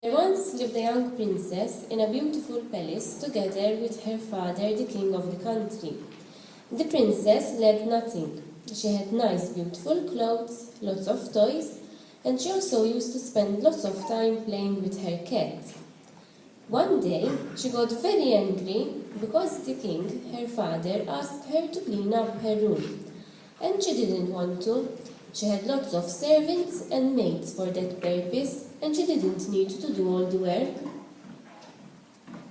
There once lived a young princess in a beautiful palace together with her father, the king of the country. The princess lacked nothing. She had nice, beautiful clothes, lots of toys, and she also used to spend lots of time playing with her cat. One day, she got very angry because the king, her father, asked her to clean up her room. And she didn't want to. She had lots of servants and maids for that purpose, and she didn't need to do all the work.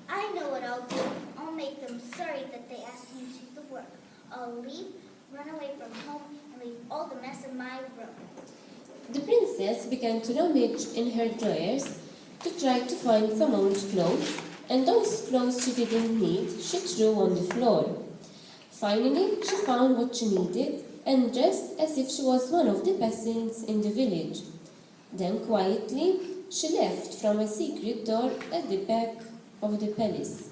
I know what I'll do. I'll make them sorry that they asked me to do the work. I'll leave, run away from home, and leave all the mess in my room. The princess began to rummage in her drawers to try to find some old clothes, and those clothes she didn't need she threw on the floor. Finally, she found what she needed and dressed as if she was one of the peasants in the village. Then quietly, she left from a secret door at the back of the palace.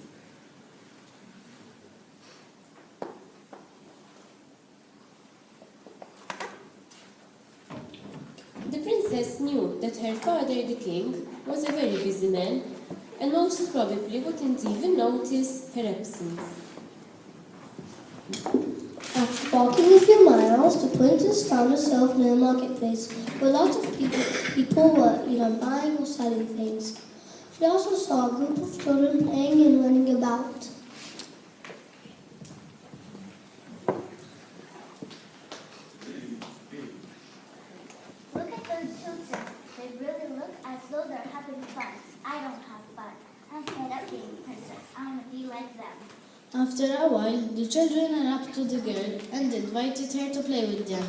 The princess knew that her father, the king, was a very busy man and most probably wouldn't even notice her absence. After walking a few miles, the princess found herself near a marketplace where lots of people were either buying or selling things. She also saw a group of children playing and running about. Look at those children. They really look as though they're having fun. I don't have fun. I'm fed up being a princess. I want to be like them. After a while, the children ran up to the girl and invited her to play with them.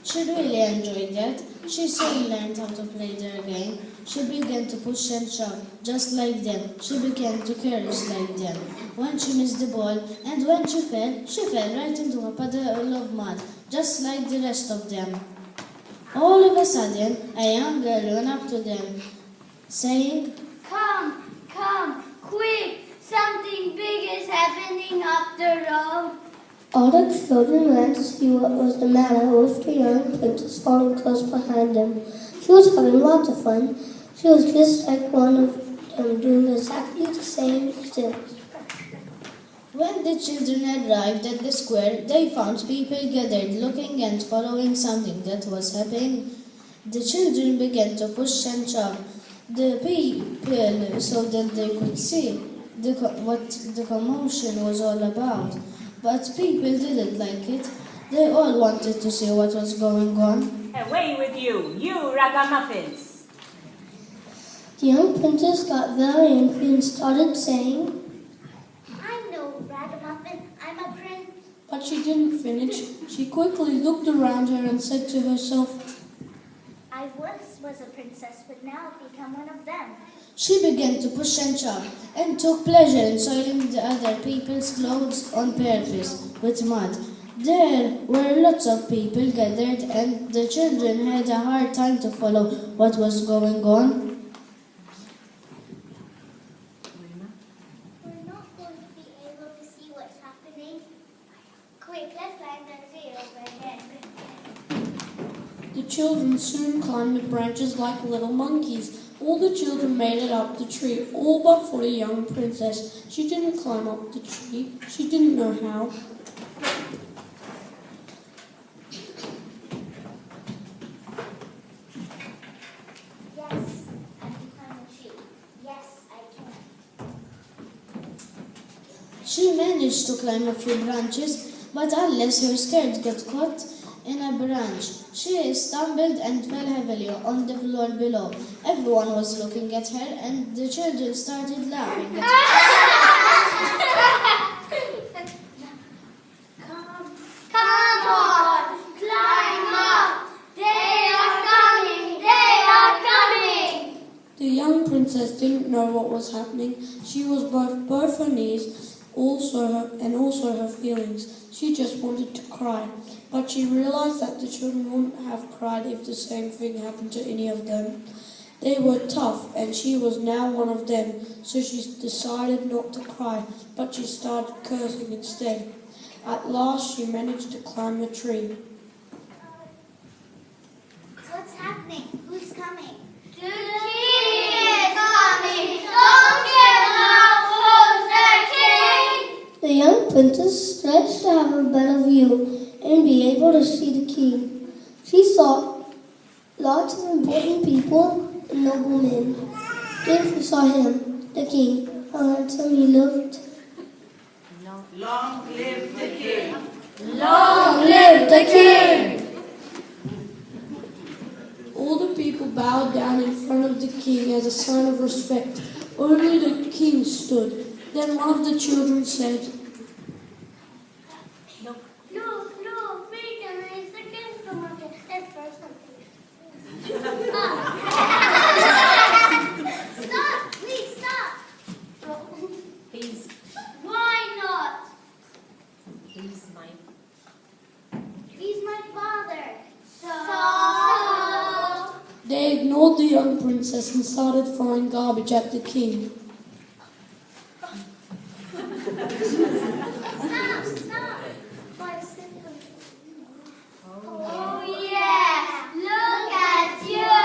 She really enjoyed that. She soon learned how to play their game. She began to push and shove, just like them. She began to curse like them. When she missed the ball, and when she fell right into a puddle of mud, just like the rest of them. All of a sudden, a young girl ran up to them, saying, Come, quick! Something big is happening up the road. All the children ran to see what was the matter with the young princess falling close behind them. She was having lots of fun. She was just like one of them, doing exactly the same still. When the children arrived at the square, they found people gathered looking and following something that was happening. The children began to push and shove the people so that they could see what the commotion was all about. But people didn't like it. They all wanted to see what was going on. Away with you, you ragamuffins! The young princess got very angry and started saying, I'm no ragamuffin. I'm a prince. But she didn't finish. She quickly looked around her and said to herself, I once was a princess, but now I've become one of them. She began to push and shove and took pleasure in soiling the other people's clothes on purpose with mud. There were lots of people gathered and the children had a hard time to follow what was going on. We're not going to be able to see what's happening. Quick, let's climb the tree over here. The children soon climbed the branches like little monkeys. All the children made it up the tree, all but for the young princess. She didn't climb up the tree. She didn't know how. Yes, I can climb the tree. Yes, I can. She managed to climb a few branches, but unless her skirt got caught in a branch, she stumbled and fell heavily on the floor below. Everyone was looking at her and the children started laughing at Come on, climb up. They are coming. The young princess didn't know what was happening. She was both her knees and also her feelings. She just wanted to cry. But she realized that the children wouldn't have cried if the same thing happened to any of them. They were tough, and she was now one of them, so she decided not to cry, but she started cursing instead. At last, she managed to climb the tree. What's happening? Who's coming? The king is coming! princess stretched to have a better view and be able to see the king. She saw lots of important people and noblemen. Then she saw him, the king, how handsome he looked. Long live the king! Long live the king! All the people bowed down in front of the king as a sign of respect. Only the king stood. Then one of the children said, Look, we can raise the king from up here. Let's burn something. Stop! Please stop! Please, Why not? please, my He's my father. So? They ignored the young princess and started throwing garbage at the king. Stop! Why sit Oh yeah! Look at you!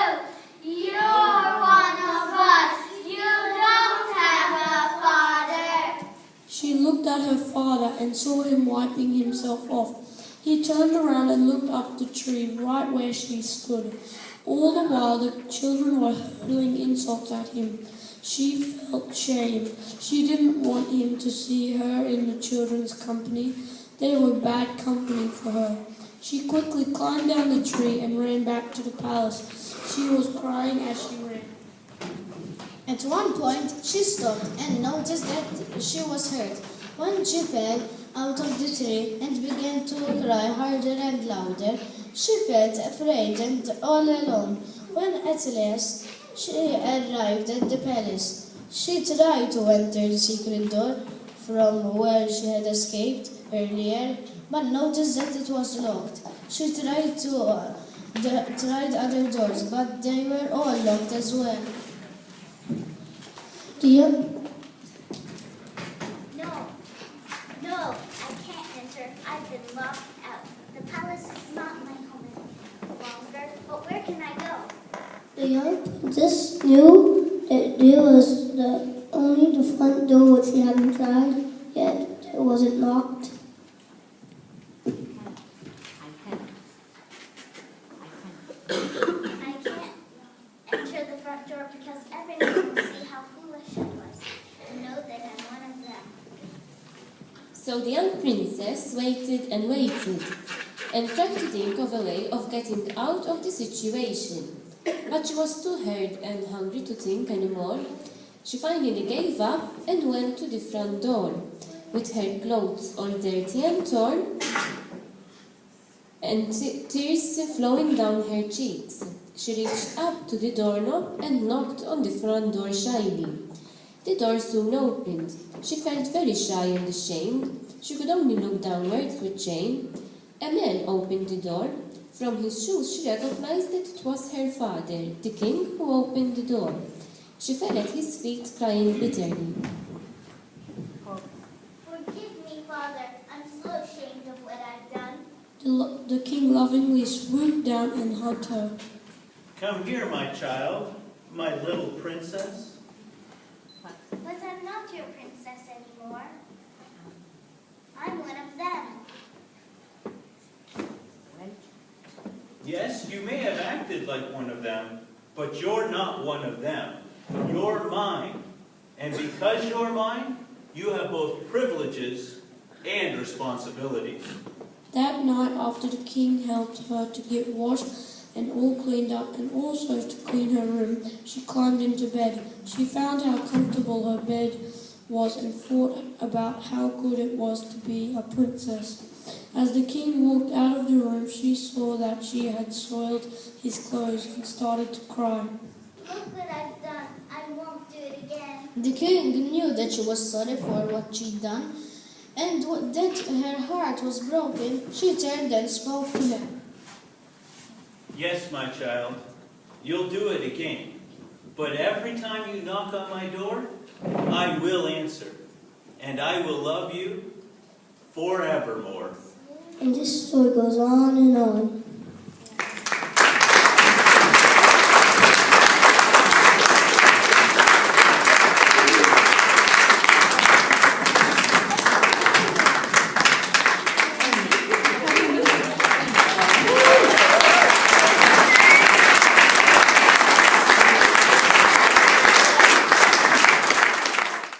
You're one of us. You don't have a father. She looked at her father and saw him wiping himself off. He turned around and looked up the tree right where she stood. All the while the children were hurling insults at him. She felt shame. She didn't want him to see her in the children's company. They were bad company for her. She quickly climbed down the tree and ran back to the palace. She was crying as she ran. At one point, she stopped and noticed that she was hurt. When she fell out of the tree and began to cry harder and louder, she felt afraid and all alone. When at last she arrived at the palace, she tried to enter the secret door from where she had escaped earlier, but noticed that it was locked. She tried other doors, but they were all locked as well. No, I can't enter. I've been locked out. The palace is not my home any longer. But where can I go? The young princess knew that there was only the front door which she hadn't tried, yet it wasn't locked. I can't enter the front door because everyone will see how foolish I was and know that I'm one of them. So the young princess waited and waited and tried to think of a way of getting out of the situation. But she was too hurt and hungry to think anymore. She finally gave up and went to the front door, with her clothes all dirty and torn and tears flowing down her cheeks. She reached up to the doorknob and knocked on the front door shyly. The door soon opened. She felt very shy and ashamed. She could only look downwards with shame. A man opened the door. From his shoes she recognized that it was her father, the king, who opened the door. She fell at his feet, crying bitterly. Forgive me, Father. I'm so ashamed of what I've done. The king lovingly swooped down and hugged her. Come here, my child, my little princess. But I'm not your princess anymore. I'm one of them. Yes, you may have acted like one of them, but you're not one of them. You're mine. And because you're mine, you have both privileges and responsibilities. That night, after the king helped her to get washed and all cleaned up and also to clean her room, she climbed into bed. She found how comfortable her bed was and thought about how good it was to be a princess. As the king walked out of the room, she saw that she had soiled his clothes and started to cry. Look what I've done. I won't do it again. The king knew that she was sorry for what she'd done, and that her heart was broken. She turned and spoke to her. Yes, my child, you'll do it again. But every time you knock on my door, I will answer. And I will love you forevermore. And this story goes on and on.